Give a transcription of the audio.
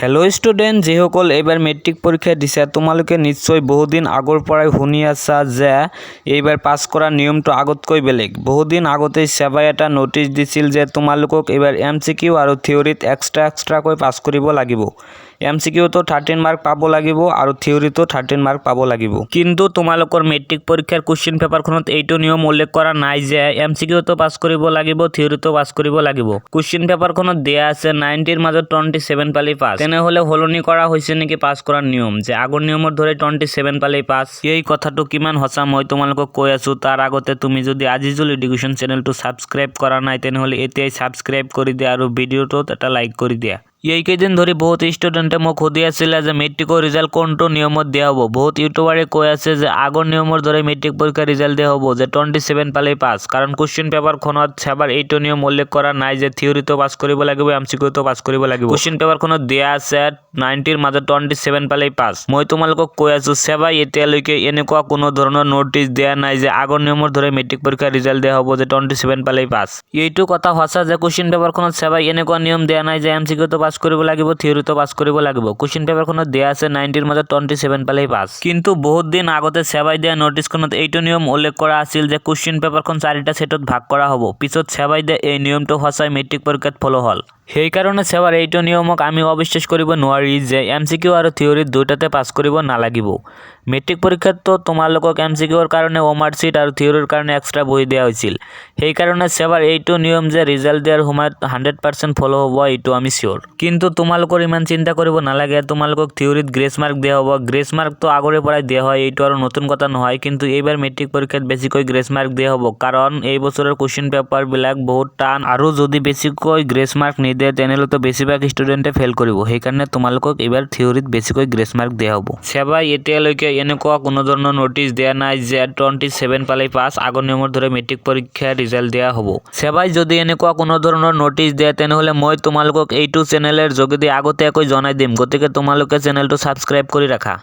Hello student जिসকল एबार metric परीक्षा दिছে তোমালোকে নিশ্চয় বহুদিন আগৰ পৰাই শুনি আছা যে এইবাৰ পাস কৰা নিয়মটো আগতকৈ বেলেগ। বহুদিন আগতে সেৱাই এটা নোটিছ দিছিল যে তোমালোকক এইবাৰ এমসিকিউ আৰু থিওৰিত এক্সট্ৰাকৈ পাস কৰিব লাগিব। এমসিকিউটো 13 মাৰ্ক পাব লাগিব আৰু থিওৰিটো 13 মাৰ্ক পাব লাগিব। কিন্তু তোমালোকৰ মেট্ৰিক পৰীক্ষাৰ কোশ্চেন পেপাৰখনত এইটো নিয়ম উল্লেখ কৰা নাই যে এমসিকিউটো পাস কৰিব লাগিব থিওৰিটো পাস কৰিব লাগিব। কোশ্চেন পেপাৰখনত দিয়া আছে 90 ৰ মাজত 27 পালি পাস। তেনেহলে হলনি কৰা হৈছে নেকি পাস কৰাৰ নিয়ম যে আগৰ নিয়মৰ ধৰে 27 পালি পাস। এই কথাটো কিমান সঁচা মই তোমালোকক কৈ আছো। তাৰ আগতে তুমি যদি আজিজুল এডুকেশ্যন চেনেলটো সাবস্ক্ৰাইব কৰা নাই তেনেহলে এতিয়াই সাবস্ক্ৰাইব কৰি দিয়া আৰু ভিডিওটোত এটা লাইক কৰি দিয়া। এই কেইদিন ধৰি বহুত ষ্টুডেণ্টে মোক সুধি আছিল যে মেট্ৰিকৰ ৰিজাল্ট কোনটো নিয়মত দিয়া হ'ব। বহুত ইউটিউবাৰে কৈ আছে যে আগৰ নিয়মৰ দৰে মেট্ৰিক পৰীক্ষাৰ ৰিজাল্ট দিয়া হ'ব যে 27 পালি পাস। কাৰণ কোশ্চেন পেপাৰখনত সেবাৰ এইটো নিয়ম উল্লেখ কৰা নাই যে থিওৰিটো পাস কৰিব লাগিব এমসিকিউটো পাস কৰিব লাগিব। কোশ্চেন পেপাৰখনত দিয়া আছে 90 ৰ মাজত 27 পালি পাস। মই তোমালোকক কৈ আছো সেবাই এতিয়ালৈকে এনেকুৱা কোনো ধৰণৰ নোটিছ দিয়া নাই যে আগৰ নিয়মৰ দৰে মেট্ৰিক পৰীক্ষাৰ ৰিজাল্ট দিয়া হ'ব যে 27 পালি পাস। এইটো কথা সঁচা যে কোশ্চেন পেপাৰখনত সেবাই এনেকুৱা নিয়ম দিয়া নাই যে এমসিকিউটো পাস কৰিব লাগিব থিওৰিটো পাস কৰিব লাগিব। কোশ্চেন পেপাৰখনত দিয়া আছে 90 ৰ মাজত 27 পালি পাস। কিন্তু বহুত দিন আগতে সেবাই দিয়া নোটিছখনত এইটো নিয়ম উল্লেখ কৰা আছিল যে কোশ্চেন পেপাৰখন 4টা সেটত ভাগ কৰা হ'ব। পিছত সেবাই দিয়া এই নিয়মটো সঁচাই মেট্ৰিক পৰীক্ষাত ফলো হ'ল। সেইকাৰণে সেবাৰ এইটো নিয়মক আমি অবিশ্বাস কৰিব নোৱাৰি যে এমসিকিউ আৰু থিওৰিত দুটাতে পাস কৰিব নালাগিব। মেট্ৰিক পৰীক্ষাতো তোমালোকক এমসিকিউৰ কাৰণে ওমাৰ চিট আৰু থিওৰিৰ কাৰণে এক্সট্ৰা বহি দিয়া হৈছিল। সেইকাৰণে সেবাৰ এইটো নিয়ম যে ৰিজাল্ট দিয়াৰ সময়ত 100% ফলো হ'ব এইটো আমি চিয়ৰ। কিন্তু তোমালোকৰ ইমান চিন্তা কৰিব নালাগে। তোমালোকক থিওৰিত গ্ৰেছ মাৰ্ক দিয়া হ'ব। গ্ৰেছ মাৰ্কটো আগৰে পৰাই দিয়া হয় এইটো আৰু নতুন কথা নহয়। কিন্তু এইবাৰ মেট্ৰিক পৰীক্ষাত বেছিকৈ গ্ৰেছ মাৰ্ক দিয়া হ'ব কাৰণ এই বছৰৰ কোশ্চেন পেপাৰবিলাক বহুত টান আৰু যদি বেছিকৈ গ্ৰেছ মাৰ্ক নিদিয়ে তেনেহ'লে তো বেছিভাগ ষ্টুডেণ্টে ফেল কৰিব। সেইকাৰণে তোমালোকক এইবাৰ থিওৰিত বেছিকৈ গ্ৰেছ মাৰ্ক দিয়া হ'ব। সেবাই এতিয়ালৈকে এনেকুৱা কোনো ধৰণৰ নোটিছ দিয়া নাই যে 27 পালি পাস আগৰ নিয়মৰ দৰে মেট্ৰিক পৰীক্ষাৰ ৰিজাল্ট দিয়া হ'ব। সেবাই যদি এনেকুৱা কোনো ধৰণৰ নোটিছ দিয়ে তেনেহ'লে মই তোমালোকক এইটো চেনেলৰ যোগেদি আগতীয়াকৈ জনাই দিম। গতিকে তোমালোকে চেনেলটো সাবস্ক্ৰাইব কৰি ৰাখা।